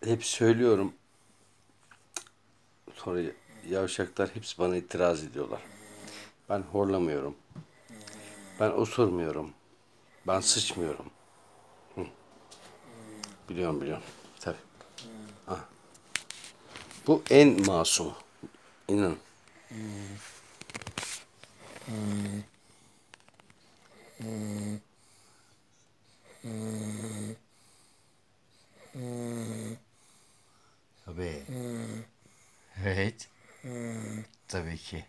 hep söylüyorum. Sonra yavşaklar hepsi bana itiraz ediyorlar. Ben horlamıyorum. Ben osurmuyorum. Ben sıçmıyorum. Biliyorum biliyorum. Tabii. Bu en masum. İnan. Tabii. Evet. Tabii ki.